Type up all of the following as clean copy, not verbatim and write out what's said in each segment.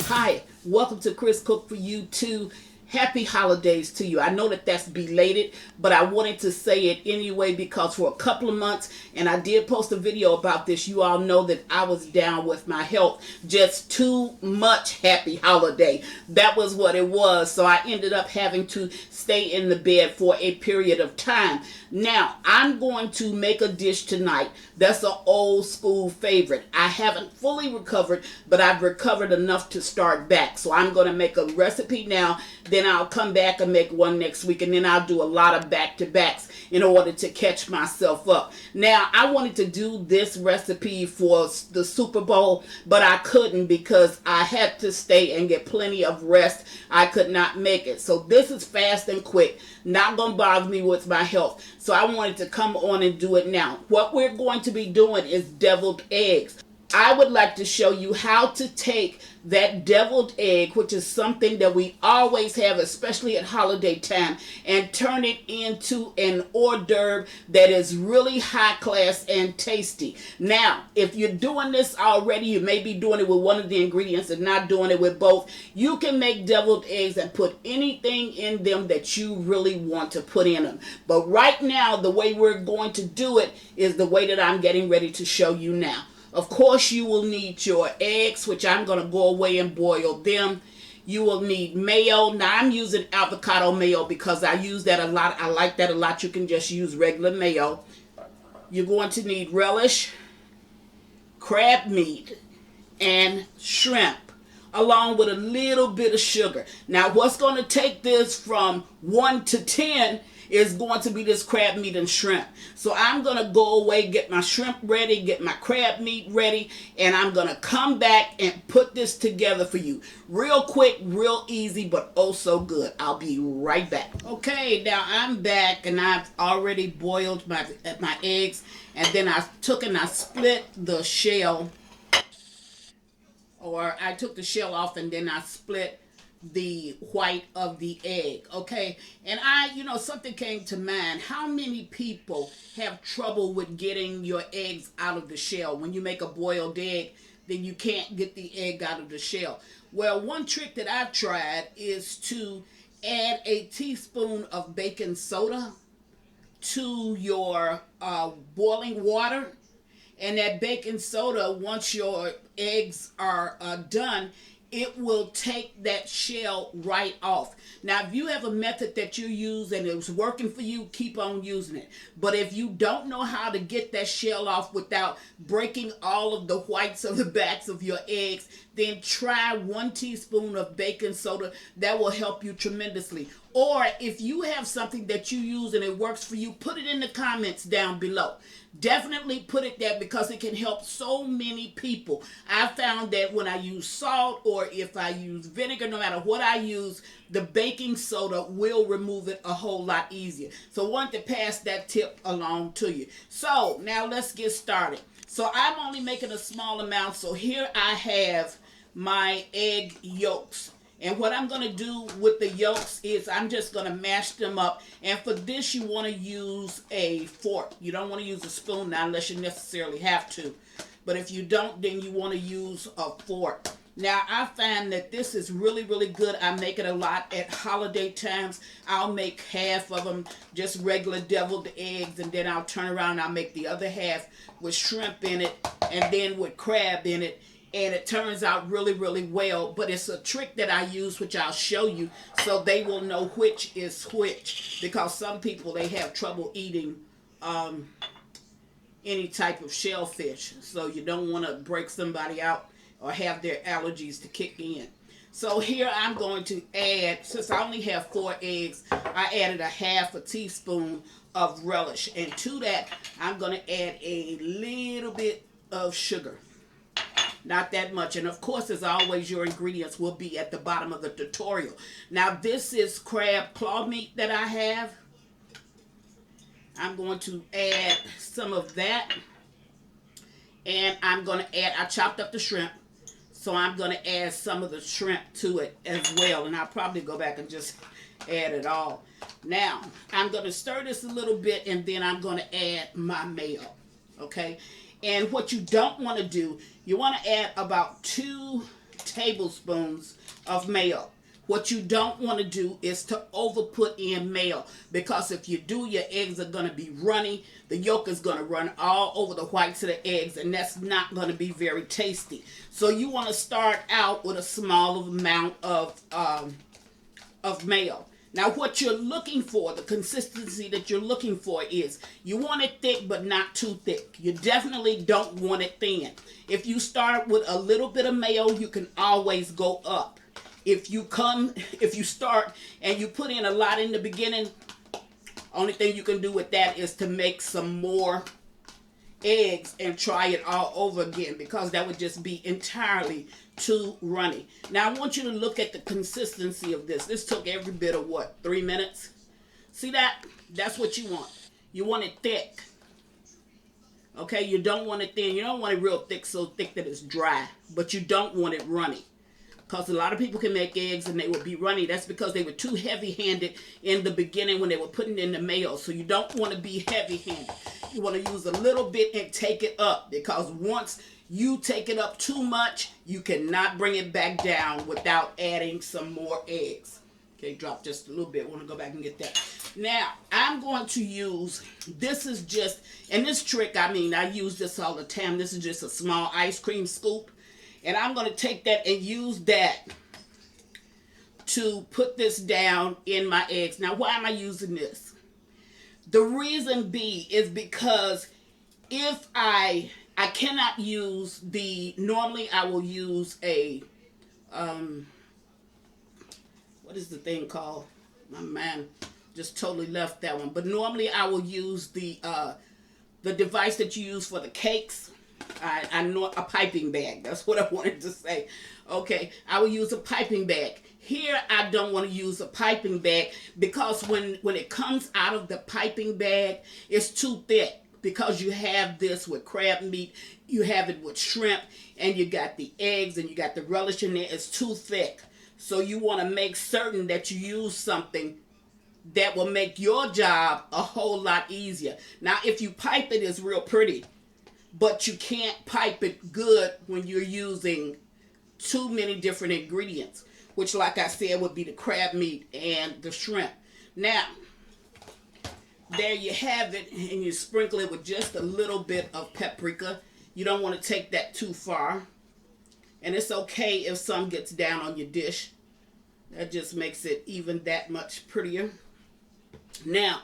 Hi, welcome to Chris Cook for You too. Happy holidays to you. I know that that's belated, but I wanted to say it anyway because for a couple of months, and I did post a video about this, you all know that I was down with my health. Just too much happy holiday. That was what it was. So I ended up having to stay in the bed for a period of time. Now, I'm going to make a dish tonight that's an old school favorite. I haven't fully recovered, but I've recovered enough to start back. So I'm going to make a recipe now. Then I'll come back and make one next week, and then I'll do a lot of back-to-backs in order to catch myself up. Now, I wanted to do this recipe for the Super Bowl, but I couldn't because I had to stay and get plenty of rest. I could not make it. So this is fast and quick, not going to bother me with my health. So I wanted to come on and do it now. What we're going to be doing is deviled eggs. I would like to show you how to take that deviled egg, which is something that we always have, especially at holiday time, and turn it into an hors d'oeuvre that is really high class and tasty. Now, if you're doing this already, you may be doing it with one of the ingredients and not doing it with both. You can make deviled eggs and put anything in them that you really want to put in them. But right now, the way we're going to do it is the way that I'm getting ready to show you now. Of course, you will need your eggs, which I'm going to go away and boil them. You will need mayo. Now, I'm using avocado mayo because I use that a lot. I like that a lot. You can just use regular mayo. You're going to need relish, crab meat, and shrimp, along with a little bit of sugar. Now, what's going to take this from 1 to 10 is going to be this crab meat and shrimp. So I'm going to go away, get my shrimp ready, get my crab meat ready, and I'm going to come back and put this together for you. Real quick, real easy, but oh so good. I'll be right back. Okay, now I'm back, and I've already boiled my eggs, and then I took and I split the shell, or I took the shell off and then I split the white of the egg. Okay, and something came to mind. How many people have trouble with getting your eggs out of the shell? When you make a boiled egg, then you can't get the egg out of the shell. Well, one trick that I've tried is to add a teaspoon of baking soda to your boiling water. And that baking soda, once your eggs are done, it will take that shell right off. Now, if you have a method that you use and it's working for you, keep on using it. But if you don't know how to get that shell off without breaking all of the whites of the backs of your eggs, then try 1 teaspoon of baking soda. That will help you tremendously. Or if you have something that you use and it works for you, put it in the comments down below. Definitely put it there because it can help so many people. I found that when I use salt or if I use vinegar, no matter what I use, the baking soda will remove it a whole lot easier. So I want to pass that tip along to you. So now let's get started. So I'm only making a small amount. So here I have my egg yolks. And what I'm going to do with the yolks is I'm just going to mash them up. And for this, you want to use a fork. You don't want to use a spoon now unless you necessarily have to. But if you don't, then you want to use a fork. Now, I find that this is really, really good. I make it a lot at holiday times. I'll make half of them just regular deviled eggs, and then I'll turn around and I'll make the other half with shrimp in it and then with crab in it. And it turns out really, really well. But it's a trick that I use, which I'll show you, so they will know which is which. Because some people, they have trouble eating any type of shellfish. So you don't want to break somebody out or have their allergies to kick in. So here I'm going to add, since I only have 4 eggs, I added a half a teaspoon of relish. And to that, I'm going to add a little bit of sugar. Not that much. And of course, as always, your ingredients will be at the bottom of the tutorial. Now, this is crab claw meat that I have. I'm going to add some of that. And I'm going to add, I chopped up the shrimp. So I'm going to add some of the shrimp to it as well. And I'll probably go back and just add it all. Now, I'm going to stir this a little bit and then I'm going to add my mayo. Okay? And what you don't want to do, you want to add about 2 tablespoons of mayo. What you don't want to do is to over put in mayo, because if you do, your eggs are going to be runny. The yolk is going to run all over the whites of the eggs, and that's not going to be very tasty. So you want to start out with a small amount of mayo. Now what you're looking for, the consistency that you're looking for, is you want it thick but not too thick. You definitely don't want it thin. If you start with a little bit of mayo, you can always go up. If you start and you put in a lot in the beginning, only thing you can do with that is to make some more eggs and try it all over again, because that would just be entirely too runny. Now I want you to look at the consistency of this. This took every bit of 3 minutes. See that? That's what you want. You want it thick. Okay, you don't want it thin. You don't want it real thick, so thick that it's dry, but you don't want it runny. Because a lot of people can make eggs and they will be runny. That's because they were too heavy-handed in the beginning when they were putting in the mayo. So you don't want to be heavy-handed. You want to use a little bit and take it up, because once you take it up too much, you cannot bring it back down without adding some more eggs. Okay, drop just a little bit. I want to go back and get that. Now, I'm going to use, this is just, and this trick, I use this all the time. This is just a small ice cream scoop. And I'm going to take that and use that to put this down in my eggs. Now, why am I using this? The reason is because if I cannot use normally I will use a, what is the thing called? My man just totally left that one. But normally I will use the device that you use for the cakes. I know, a piping bag. That's what I wanted to say. Okay, I will use a piping bag. Here, I don't want to use a piping bag, because when it comes out of the piping bag, it's too thick, because you have this with crab meat, you have it with shrimp, and you got the eggs, and you got the relish in there. It's too thick. So you want to make certain that you use something that will make your job a whole lot easier. Now, if you pipe it, it's real pretty. But you can't pipe it good when you're using too many different ingredients, which, like I said, would be the crab meat and the shrimp. Now, there you have it, and you sprinkle it with just a little bit of paprika. You don't want to take that too far. And it's okay if some gets down on your dish. That just makes it even that much prettier. Now,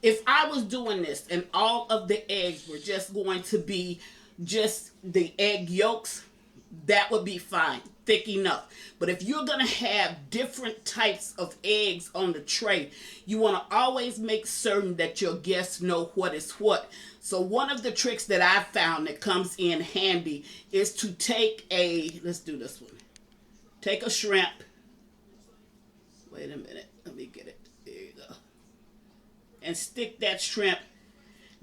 if I was doing this and all of the eggs were just going to be just the egg yolks, that would be fine, thick enough. But if you're going to have different types of eggs on the tray, you want to always make certain that your guests know what is what. So one of the tricks that I found that comes in handy is to take let's do this one. Take a shrimp. Wait a minute, let me get it. There you go. And stick that shrimp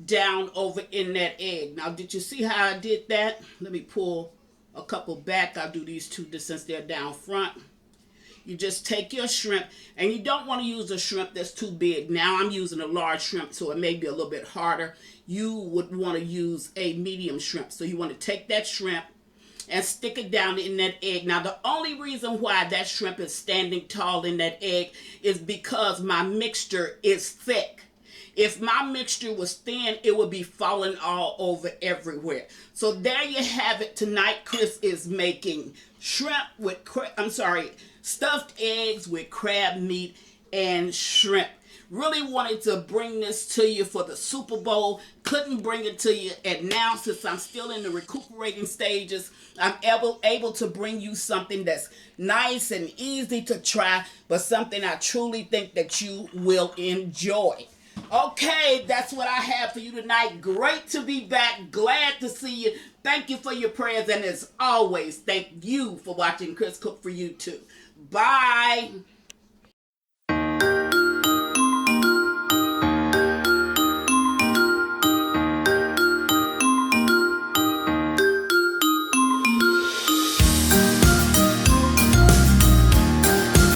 down over in that egg. Now, did you see how I did that? Let me pull a couple back. I'll do these two since they're down front. You just take your shrimp, and you don't want to use a shrimp that's too big. Now, I'm using a large shrimp, so it may be a little bit harder. You would want to use a medium shrimp. So you want to take that shrimp and stick it down in that egg. Now, the only reason why that shrimp is standing tall in that egg is because my mixture is thick. If my mixture was thin, it would be falling all over everywhere. So there you have it. Tonight, Chris is making stuffed eggs with crab meat and shrimp. Really wanted to bring this to you for the Super Bowl. Couldn't bring it to you. And now, since I'm still in the recuperating stages, I'm able to bring you something that's nice and easy to try, but something I truly think that you will enjoy. Okay, that's what I have for you tonight. Great to be back. Glad to see you. Thank you for your prayers. And as always, thank you for watching Chris Cook for You Too. Bye.